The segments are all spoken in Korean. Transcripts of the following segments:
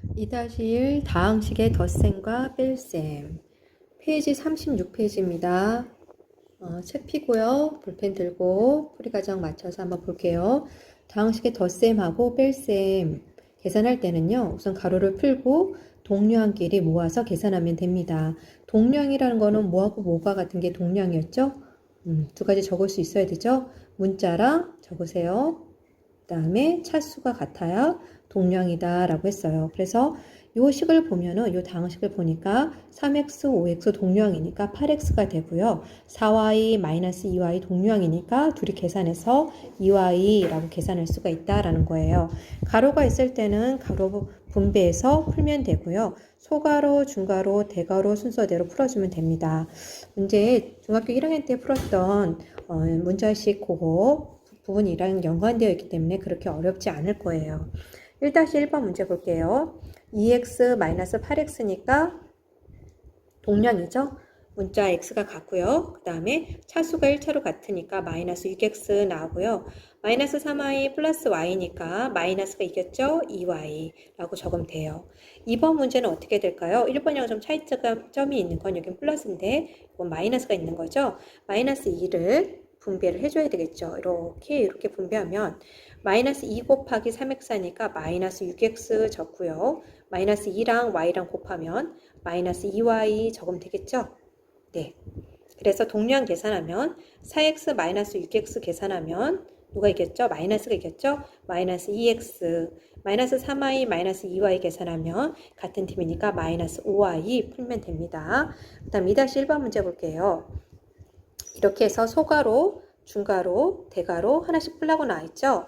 2-1 다항식의 덧셈과 뺄셈 페이지 36페이지입니다. 책 펴고요. 볼펜 들고 풀이 과정 맞춰서 한번 볼게요. 다항식의 덧셈하고 뺄셈 계산할 때는요. 우선 가로를 풀고 동량끼리 모아서 계산하면 됩니다. 동량이라는 거는 뭐하고 뭐가 같은 게 동량이었죠? 두 가지 적을 수 있어야 되죠? 문자랑 적으세요. 그 다음에 차수가 같아야 동량이다 라고 했어요. 그래서 요 식을 보면은 요 다항식을 보니까 3x, 5x 동량이니까 8x가 되고요. 4y, 마이너스 2y 동량이니까 둘이 계산해서 2y라고 계산할 수가 있다라는 거예요. 가로가 있을 때는 가로 분배해서 풀면 되고요. 소가로, 중가로, 대가로 순서대로 풀어주면 됩니다. 문제 중학교 1학년 때 풀었던 문자식 그거 부분이랑 연관되어 있기 때문에 그렇게 어렵지 않을 거예요. 1-1번 문제 볼게요. 2x-8x니까 동량이죠. 문자 x가 같고요. 그 다음에 차수가 1차로 같으니까 마이너스 6x 나오고요. 마이너스 3y 플러스 y니까 마이너스가 이겼죠? 2y라고 적으면 돼요. 2번 문제는 어떻게 될까요? 1번이랑 좀 차이점이 있는 건 여긴 플러스인데 이건 마이너스가 있는 거죠. 마이너스 2를 분배를 해줘야 되겠죠. 이렇게 분배하면 마이너스 2 곱하기 3x니까 마이너스 6x 적고요. 마이너스 2랑 y랑 곱하면 마이너스 2y 적으면 되겠죠. 네. 그래서 동량 계산하면 4x 마이너스 6x 계산하면 누가 이겼죠? 마이너스가 이겼죠? 마이너스 2x 마이너스 3y 마이너스 2y 계산하면 같은 팀이니까 마이너스 5y 풀면 됩니다. 그 다음 2-1번 문제 볼게요. 이렇게 해서 소가로, 중가로, 대가로 하나씩 풀라고 나와있죠?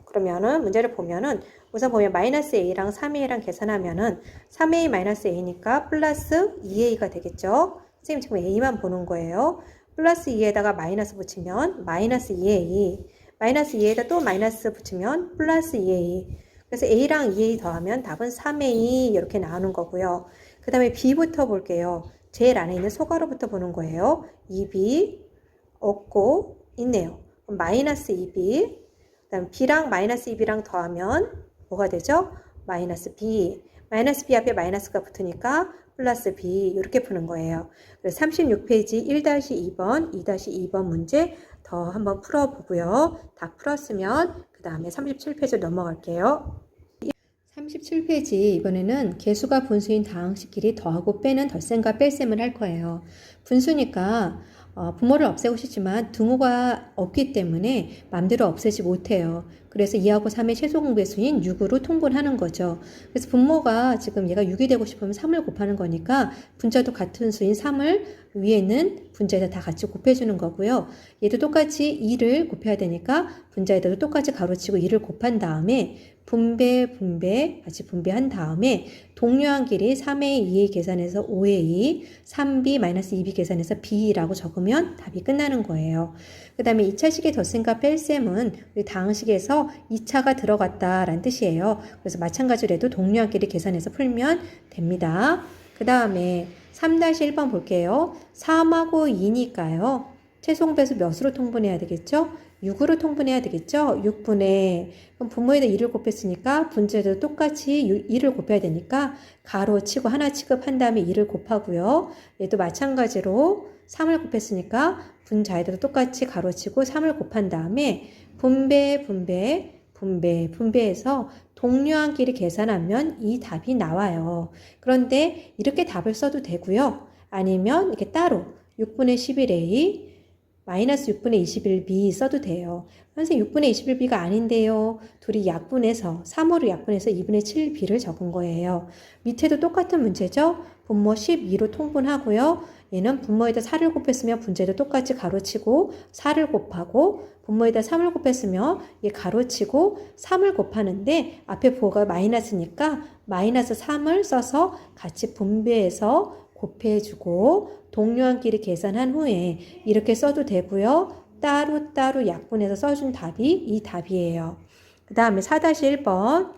그러면은 문제를 보면은 우선 보면 마이너스 a랑 3a랑 계산하면은 3a 마이너스 a니까 플러스 2a가 되겠죠? 선생님 지금 a만 보는 거예요. 플러스 2에다가 마이너스 붙이면 마이너스 2a 마이너스 2에다 또 마이너스 붙이면 플러스 2a 그래서 a랑 2a 더하면 답은 3a 이렇게 나오는 거고요. 그 다음에 b부터 볼게요. 제일 안에 있는 소가로부터 보는 거예요. 2b 없고 있네요. 마이너스 2b 그 다음 b랑 마이너스 2b랑 더하면 뭐가 되죠? 마이너스 b 마이너스 b 앞에 마이너스가 붙으니까 플러스 b 이렇게 푸는 거예요. 그래서 36페이지 1-2번 2-2번 문제 더 한번 풀어보고요. 다 풀었으면 그 다음에 37페이지로 넘어갈게요. 37페이지 이번에는 개수가 분수인 다항식끼리 더하고 빼는 덧셈과 뺄셈을 할 거예요. 분수니까 분모를 없애고 싶지만 등호가 없기 때문에 맘대로 없애지 못해요. 그래서 2하고 3의 최소 공배수인 6으로 통분하는 거죠. 그래서 분모가 지금 얘가 6이 되고 싶으면 3을 곱하는 거니까 분자도 같은 수인 3을 위에 있는 분자에다 다 같이 곱해주는 거고요. 얘도 똑같이 2를 곱해야 되니까 분자에다도 똑같이 가로치고 2를 곱한 다음에 분배 같이 분배한 다음에 동료한끼리 3a, 2a 계산해서 5a, 3b, 마이너스 2b 계산해서 b라고 적으면 답이 끝나는 거예요. 그 다음에 2차식의 덧셈과 뺄셈은 우리 다항식에서 2차가 들어갔다라는 뜻이에요. 그래서 마찬가지로 해도 동료한끼리 계산해서 풀면 됩니다. 그 다음에 3-1번 볼게요. 3하고 2니까요. 최소공배수 몇으로 통분해야 되겠죠? 6으로 통분해야 되겠죠? 6분의 그럼 분모에다 2를 곱했으니까 분자에도 똑같이 2를 곱해야 되니까 가로 치고 하나 취급한 다음에 2를 곱하고요. 얘도 마찬가지로 3을 곱했으니까 분자에다도 똑같이 가로 치고 3을 곱한 다음에 분배해서 동료한끼리 계산하면 이 답이 나와요. 그런데 이렇게 답을 써도 되고요. 아니면 이렇게 따로 6분의 11a 마이너스 6분의 21b 써도 돼요. 선생님 6분의 21b가 아닌데요. 둘이 약분해서 3호를 약분해서 2분의 7b를 적은 거예요. 밑에도 똑같은 문제죠. 분모 12로 통분하고요. 얘는 분모에다 4를 곱했으면 분자에도 똑같이 가로치고 4를 곱하고 분모에다 3을 곱했으면 얘 가로치고 3을 곱하는데 앞에 부호가 마이너스니까 마이너스 3을 써서 같이 분배해서 곱해주고 동료한끼리 계산한 후에 이렇게 써도 되고요. 따로따로 약분해서 써준 답이 이 답이에요. 그 다음에 4-1번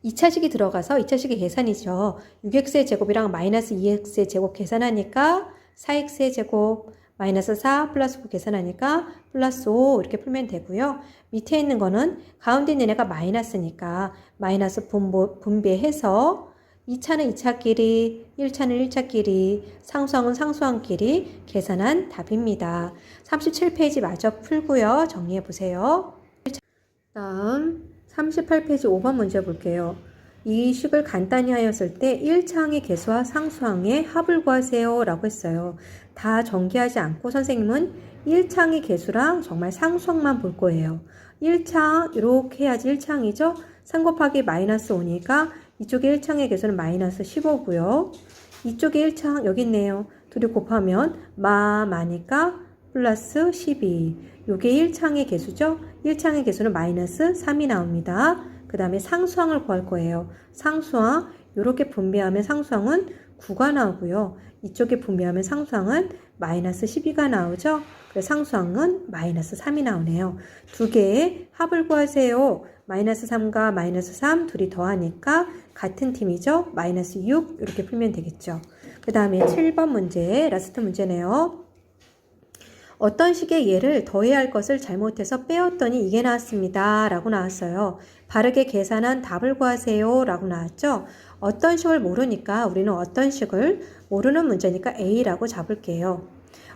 2차식이 들어가서 2차식의 계산이죠. 6x의 제곱이랑 마이너스 2x의 제곱 계산하니까 4x의 제곱 마이너스 4 플러스 9 계산하니까 플러스 5 이렇게 풀면 되고요. 밑에 있는 거는 가운데 있는 애가 마이너스니까 마이너스 분배해서 2차는 2차끼리, 1차는 1차끼리, 상수항은 상수항끼리 계산한 답입니다. 37페이지 마저 풀고요. 정리해 보세요. 다음 38페이지 5번 문제 볼게요. 이 식을 간단히 하였을 때 1차항의 개수와 상수항의 합을 구하세요 라고 했어요. 다 전개하지 않고 선생님은 1차항의 개수랑 정말 상수항만 볼 거예요. 1차항 이렇게 해야지 1차항이죠. 3 곱하기 마이너스 5니까 이쪽에 1차항의 개수는 마이너스 15고요. 이쪽에 1차항 여기 있네요. 둘이 곱하면 마니까 플러스 12. 요게 1차항의 개수죠. 1차항의 개수는 마이너스 3이 나옵니다. 그 다음에 상수항을 구할 거예요. 상수항 이렇게 분배하면 상수항은 9가 나오고요. 이쪽에 분배하면 상수항은 마이너스 12가 나오죠. 그래서 상수항은 마이너스 3이 나오네요. 두 개의 합을 구하세요. 마이너스 3과 마이너스 3 둘이 더하니까 같은 팀이죠. 마이너스 6 이렇게 풀면 되겠죠. 그 다음에 7번 문제 라스트 문제네요. 어떤 식의 예를 더해야 할 것을 잘못해서 빼었더니 이게 나왔습니다 라고 나왔어요. 바르게 계산한 답을 구하세요 라고 나왔죠. 어떤 식을 모르니까 우리는 어떤 식을 모르는 문제니까 A라고 잡을게요.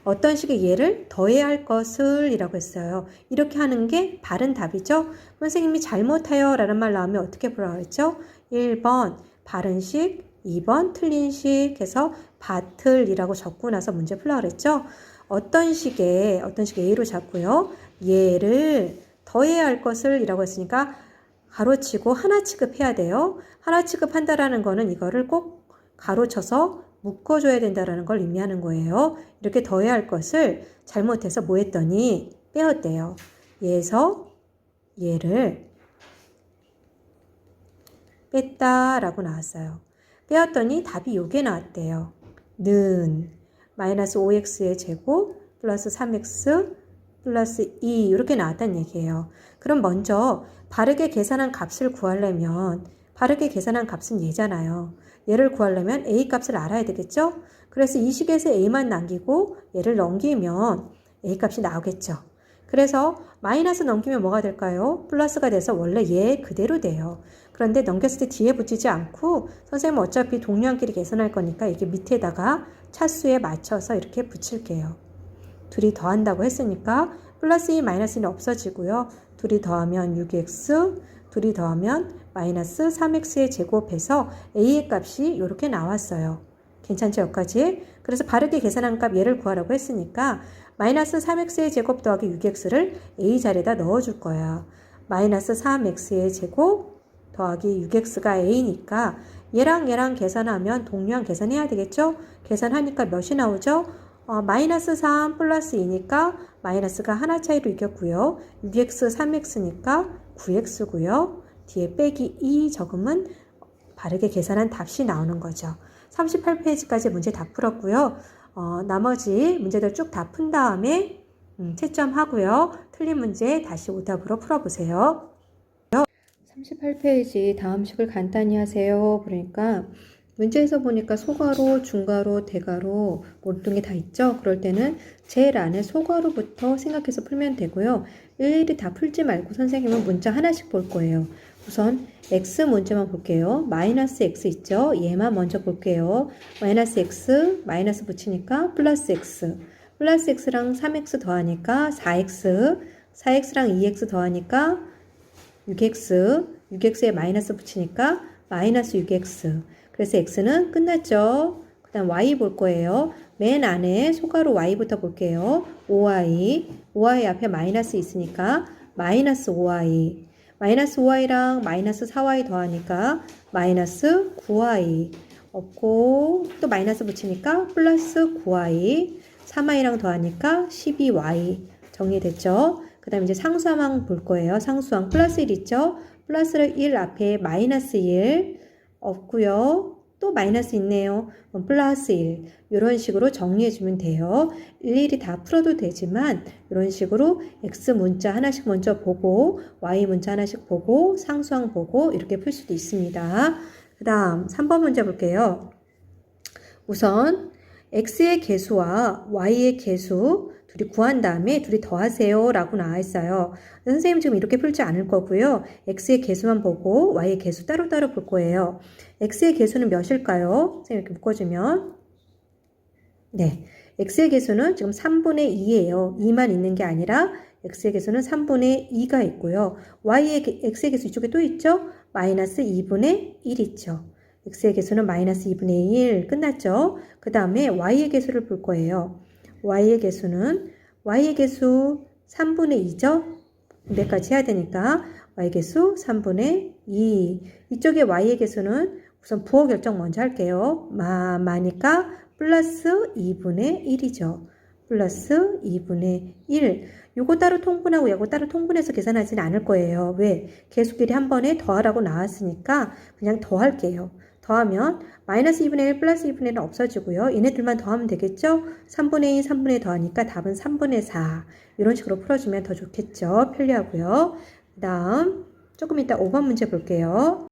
어떤 식의 예를 더해야 할 것을 이라고 했어요. 이렇게 하는 게 바른 답이죠. 선생님이 잘못하여 라는 말 나오면 어떻게 풀라고 했죠? 1번 바른 식, 2번 틀린 식 해서 바틀이라고 적고 나서 문제 풀라고 그랬죠. 어떤 식의 A로 잡고요. 얘를 더해야 할 것을 이라고 했으니까 가로치고 하나 취급해야 돼요. 하나 취급한다라는 거는 이거를 꼭 가로쳐서 묶어줘야 된다라는 걸 의미하는 거예요. 이렇게 더해야 할 것을 잘못해서 뭐 했더니 빼었대요. 얘에서 얘를 뺐다라고 나왔어요. 빼었더니 답이 요게 나왔대요. 는 마이너스 5x의 제곱 플러스 3x 플러스 2 이렇게 나왔다는 얘기예요. 그럼 먼저 바르게 계산한 값을 구하려면 바르게 계산한 값은 얘잖아요. 얘를 구하려면 a 값을 알아야 되겠죠? 그래서 이 식에서 a만 남기고 얘를 넘기면 a 값이 나오겠죠. 그래서 마이너스 넘기면 뭐가 될까요? 플러스가 돼서 원래 얘 그대로 돼요. 그런데 넘겼을 때 뒤에 붙이지 않고 선생님은 어차피 동료한끼리 계산할 거니까 이게 밑에다가 차수에 맞춰서 이렇게 붙일게요. 둘이 더한다고 했으니까 플러스 2 마이너스 2는 없어지고요. 둘이 더하면 6x, 둘이 더하면 마이너스 3x의 제곱해서 a의 값이 이렇게 나왔어요. 괜찮죠? 여기까지? 그래서 바르게 계산한 값 얘를 구하라고 했으니까 마이너스 3x의 제곱 더하기 6x를 a 자리에다 넣어줄 거야. 마이너스 3x의 제곱 더하기 6x가 a니까 얘랑 계산하면 동류항 계산해야 되겠죠? 계산하니까 몇이 나오죠? 마이너스 3 플러스 2니까 마이너스가 하나 차이로 이겼고요. 6x 3x니까 9x고요. 뒤에 빼기 2 적으면 바르게 계산한 답이 나오는 거죠. 38페이지까지 문제 다 풀었고요. 나머지 문제들 쭉 다 푼 다음에 채점하고요. 틀린 문제 다시 오답으로 풀어보세요. 38페이지 다음 식을 간단히 하세요. 그러니까 문제에서 보니까 소괄호, 중괄호, 대괄호 모든 게 다 있죠. 그럴 때는 제일 안에 소괄호부터 생각해서 풀면 되고요. 일일이 다 풀지 말고 선생님은 문자 하나씩 볼 거예요. 우선 x 문제만 볼게요. 마이너스 x 있죠. 얘만 먼저 볼게요. 마이너스 x, 마이너스 붙이니까 플러스 x. 플러스 x랑 3x 더하니까 4x. 4x랑 2x 더하니까 6x. 6x에 마이너스 붙이니까 마이너스 6x. 그래서 x는 끝났죠. 그 다음 y 볼 거예요. 맨 안에 소괄호 y부터 볼게요. 5y. 5y 앞에 마이너스 있으니까 마이너스 5y. 마이너스 5y랑 마이너스 4y 더하니까 마이너스 9y. 없고 또 마이너스 붙이니까 플러스 9y. 3y랑 더하니까 12y. 정리됐죠? 그 다음에 이제 상수항 볼 거예요. 상수항 플러스 1 있죠? 플러스 1 앞에 마이너스 1 없고요. 또 마이너스 있네요. 플러스 1 이런 식으로 정리해주면 돼요. 일일이 다 풀어도 되지만 이런 식으로 x 문자 하나씩 먼저 보고 y 문자 하나씩 보고 상수항 보고 이렇게 풀 수도 있습니다. 그 다음 3번 문제 볼게요. 우선 x의 개수와 y의 개수 둘이 구한 다음에 둘이 더하세요 라고 나와 있어요. 선생님 지금 이렇게 풀지 않을 거고요. x의 개수만 보고 y의 개수 따로따로 볼 거예요. x의 개수는 몇일까요? 선생님 이렇게 묶어주면 네, x의 개수는 지금 3분의 2예요. 2만 있는 게 아니라 x의 개수는 3분의 2가 있고요. x의 개수 이쪽에 또 있죠? 마이너스 2분의 1 있죠. x의 개수는 마이너스 2분의 1 끝났죠? 그 다음에 y의 개수를 볼 거예요. y의 개수 3분의 2죠? 분배까지 해야 되니까 y의 개수 3분의 2. 이쪽에 y의 개수는 우선 부호 결정 먼저 할게요. 마니까 플러스 2분의 1이죠. 플러스 2분의 1. 요거 따로 통분하고 요거 따로 통분해서 계산하지는 않을 거예요. 왜? 개수끼리 한 번에 더하라고 나왔으니까 그냥 더할게요. 더하면 마이너스 2분의 1 플러스 2분의 1은 없어지고요. 얘네들만 더하면 되겠죠? 3분의 2, 3분의 1 더하니까 답은 3분의 4. 이런 식으로 풀어주면 더 좋겠죠? 편리하고요. 그 다음 조금 이따 5번 문제 볼게요.